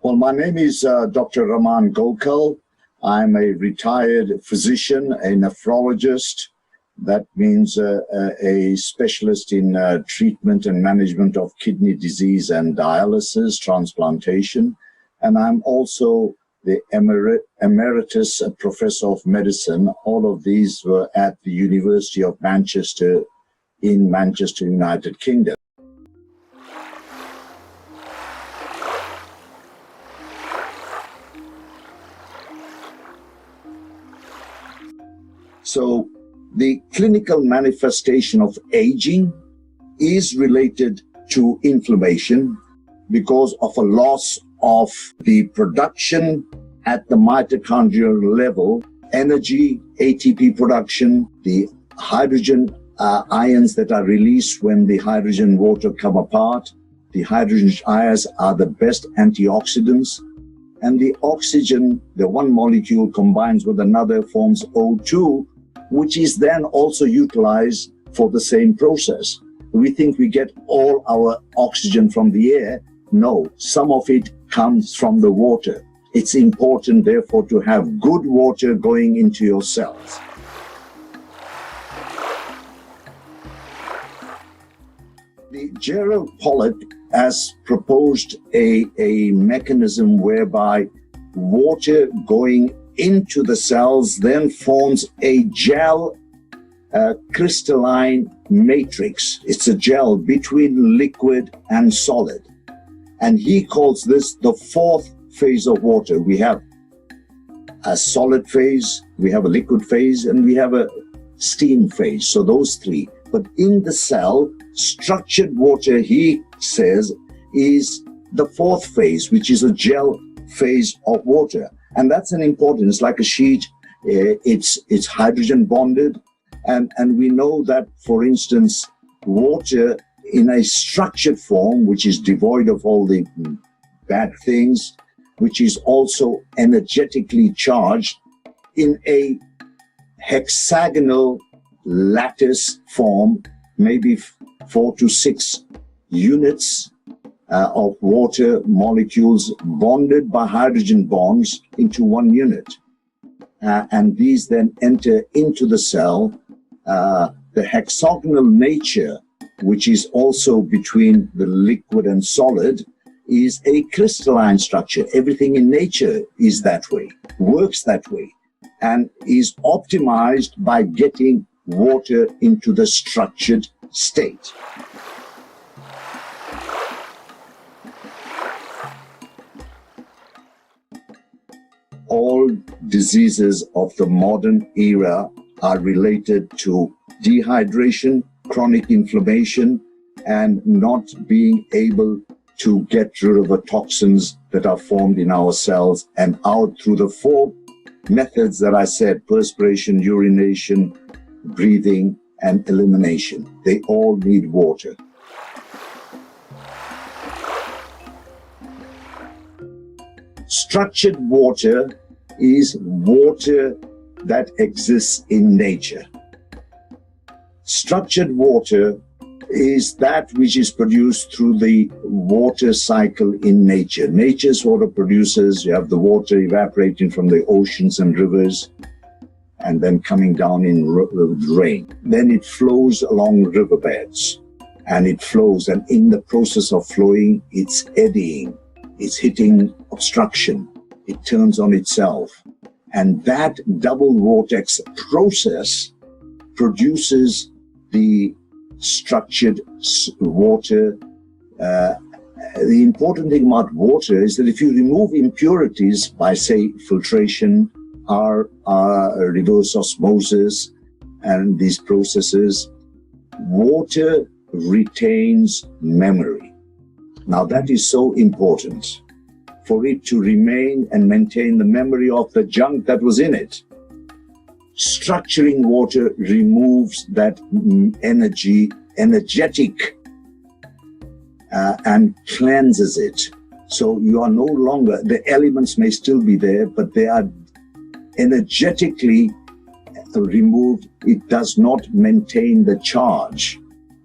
Well, my name is Dr. Raman Gokal. I'm a retired physician, a nephrologist. That means a specialist in treatment and management of kidney disease and dialysis, transplantation. And I'm also the emeritus professor of medicine. All of these were at the University of Manchester in Manchester, United Kingdom. So the clinical manifestation of aging is related to inflammation because of a loss of the production at the mitochondrial level, energy, ATP production, the hydrogen ions that are released when the hydrogen and water come apart. The hydrogen ions are the best antioxidants. And the oxygen, the one molecule combines with another, forms O2, which is then also utilized for the same process. We think we get all our oxygen from the air. No, some of it comes from the water. It's important, therefore, to have good water going into your cells. The Gerald Pollack has proposed a mechanism whereby water going into the cells then forms a gel crystalline matrix. It's a gel between liquid and solid. And he calls this the fourth phase of water. We have a solid phase, we have a liquid phase, and we have a steam phase. So those three. But in the cell, structured water, he says, is the fourth phase, which is a gel phase of water. And that's an important, it's like a sheet, it's hydrogen bonded. And we know that, for instance, water in a structured form, which is devoid of all the bad things, which is also energetically charged in a hexagonal lattice form, maybe 4 to 6 units of water molecules bonded by hydrogen bonds into one unit. And these then enter into the cell. The hexagonal nature, which is also between the liquid and solid, is a crystalline structure. Everything in nature is that way, works that way, and is optimized by getting water into the structured state. All diseases of the modern era are related to dehydration, chronic inflammation, and not being able to get rid of the toxins that are formed in our cells and out through the 4 methods that I said: perspiration, urination, breathing, and elimination. They all need water. Structured water is water that exists in nature. Structured water is that which is produced through the water cycle in nature. Nature's water producers, you have the water evaporating from the oceans and rivers and then coming down in rain. Then it flows along riverbeds and it flows, and in the process of flowing, it's eddying, it's hitting obstruction, it turns on itself. And that double vortex process produces the structured water. The important thing about water is that if you remove impurities by, say, filtration or reverse osmosis and these processes, water retains memory. Now that is so important, for it to remain and maintain the memory of the junk that was in it. Structuring water removes that energetic and cleanses it. So you are no longer, the elements may still be there, but they are energetically removed. It does not maintain the charge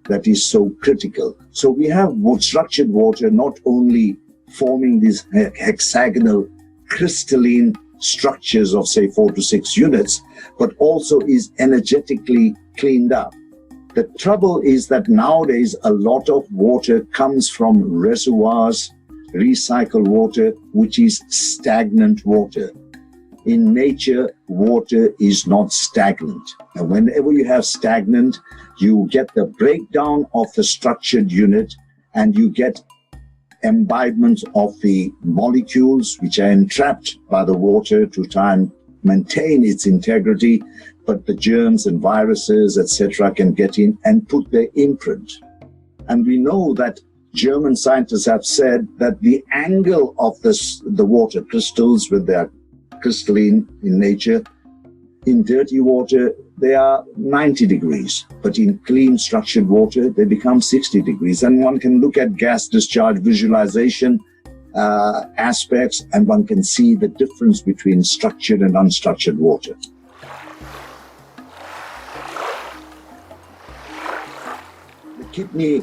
that is so critical. So we have structured water not only forming these hexagonal crystalline structures of say 4 to 6 units, but also is energetically cleaned up. The trouble is that nowadays a lot of water comes from reservoirs, recycled water, which is stagnant water. In nature, water is not stagnant. And whenever you have stagnant, you get the breakdown of the structured unit and you get imbibement of the molecules which are entrapped by the water to try and maintain its integrity, but the germs and viruses, etc., can get in and put their imprint. And we know that German scientists have said that the angle of the water crystals, when they are crystalline in nature, in dirty water, they are 90 degrees, but in clean structured water, they become 60 degrees. And one can look at gas discharge visualization aspects, and one can see the difference between structured and unstructured water. The kidney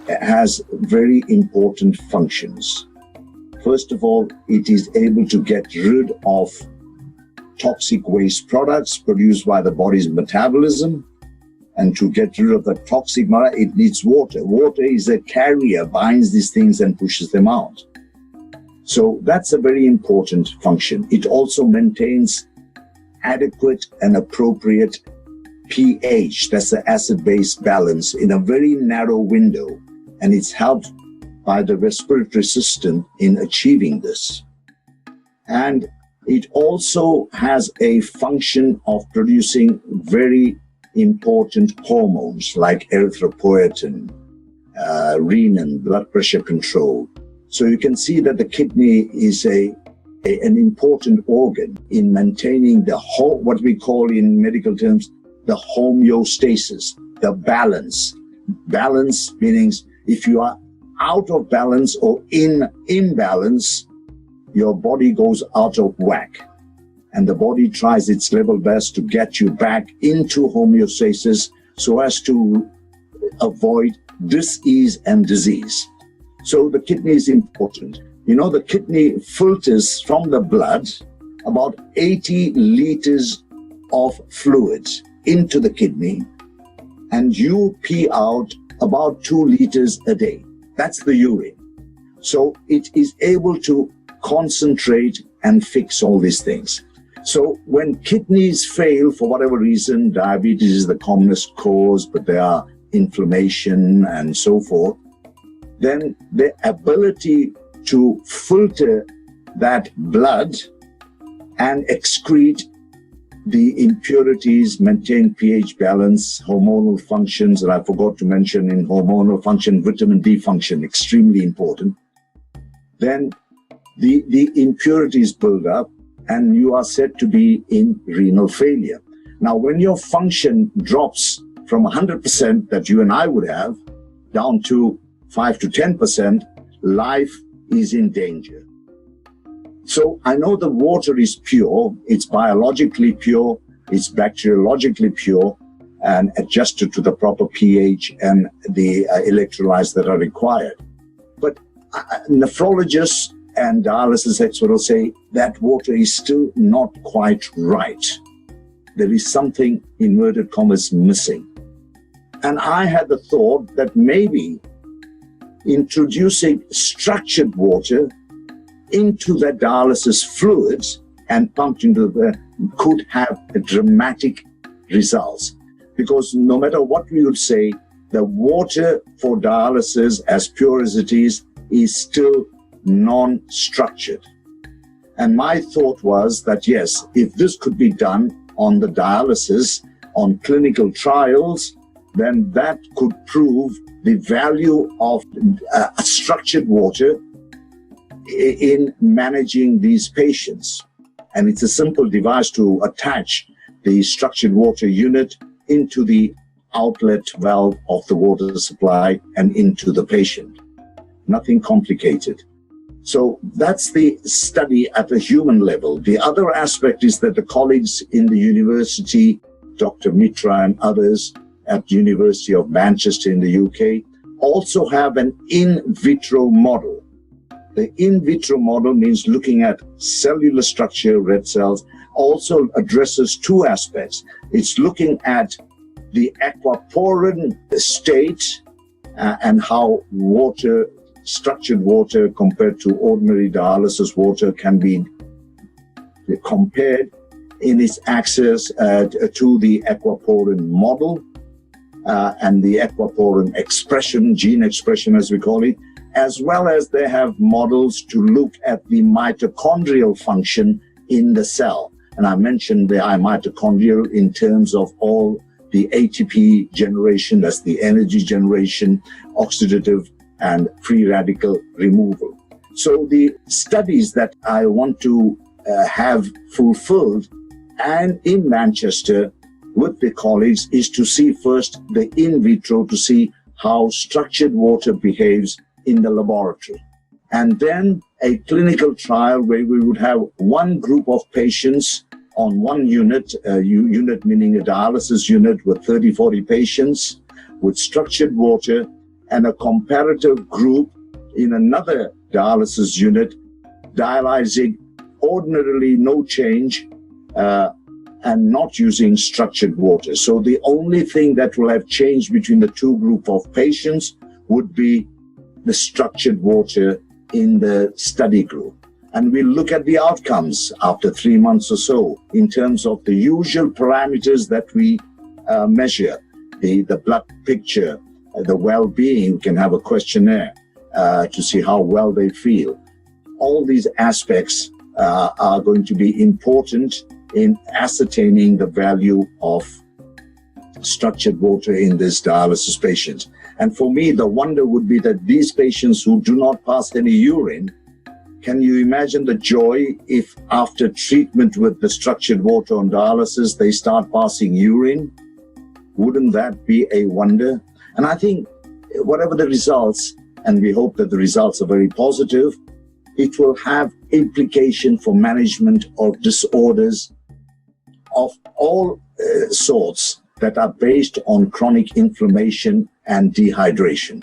has very important functions. First of all, it is able to get rid of toxic waste products produced by the body's metabolism. And to get rid of the toxic matter, it needs water. Water is a carrier, binds these things and pushes them out. So that's a very important function. It also maintains adequate and appropriate pH, that's the acid-base balance, in a very narrow window. And it's helped by the respiratory system in achieving this. And it also has a function of producing very important hormones like erythropoietin, renin, blood pressure control. So you can see that the kidney is an important organ in maintaining what we call in medical terms, the homeostasis, the balance. Balance meaning if you are out of balance or in imbalance, your body goes out of whack. And the body tries its level best to get you back into homeostasis so as to avoid dis-ease and disease. So the kidney is important. You know, the kidney filters from the blood about 80 liters of fluid into the kidney, and you pee out about 2 liters a day. That's the urine. So it is able to concentrate and fix all these things. So when kidneys fail for whatever reason, diabetes is the commonest cause, but there are inflammation and so forth, then the ability to filter that blood and excrete the impurities, maintain pH balance, hormonal functions, and I forgot to mention in hormonal function, vitamin D function, extremely important. Then the impurities build up and you are said to be in renal failure. Now, when your function drops from 100% that you and I would have down to 5 to 10%, life is in danger. So I know the water is pure, it's biologically pure, it's bacteriologically pure, and adjusted to the proper pH and the electrolytes that are required. But nephrologists and dialysis experts will say that water is still not quite right. There is something, inverted commas, missing. And I had the thought that maybe introducing structured water into the dialysis fluids and pumped into the could have a dramatic results. Because no matter what we would say, the water for dialysis, as pure as it is still non-structured. And my thought was that, yes, if this could be done on the dialysis, on clinical trials, then that could prove the value of structured water in managing these patients. And it's a simple device to attach the structured water unit into the outlet valve of the water supply and into the patient. Nothing complicated. So that's the study at the human level. The other aspect is that the colleagues in the university, Dr. Mitra and others at the University of Manchester in the UK, also have an in vitro model. The in vitro model means looking at cellular structure, red cells, also addresses two aspects. It's looking at the aquaporin state and how water, structured water compared to ordinary dialysis water can be compared in its access to the aquaporin model and the aquaporin expression, gene expression as we call it, as well as they have models to look at the mitochondrial function in the cell. And I mentioned the mitochondrial in terms of all the ATP generation, that's the energy generation, oxidative and free radical removal. So the studies that I want to have fulfilled and in Manchester with the colleagues is to see first the in vitro, to see how structured water behaves in the laboratory. And then a clinical trial where we would have one group of patients on one unit, unit meaning a dialysis unit with 30, 40 patients with structured water, and a comparative group in another dialysis unit, dialyzing ordinarily no change and not using structured water. So the only thing that will have changed between the two groups of patients would be the structured water in the study group. And we'll look at the outcomes after 3 months or so in terms of the usual parameters that we measure, the blood picture, the well-being. We can have a questionnaire to see how well they feel. All these aspects are going to be important in ascertaining the value of structured water in these dialysis patients. And for me, the wonder would be that these patients who do not pass any urine, can you imagine the joy if after treatment with the structured water on dialysis, they start passing urine? Wouldn't that be a wonder? And I think whatever the results, and we hope that the results are very positive, it will have implication for management of disorders of all sorts that are based on chronic inflammation and dehydration.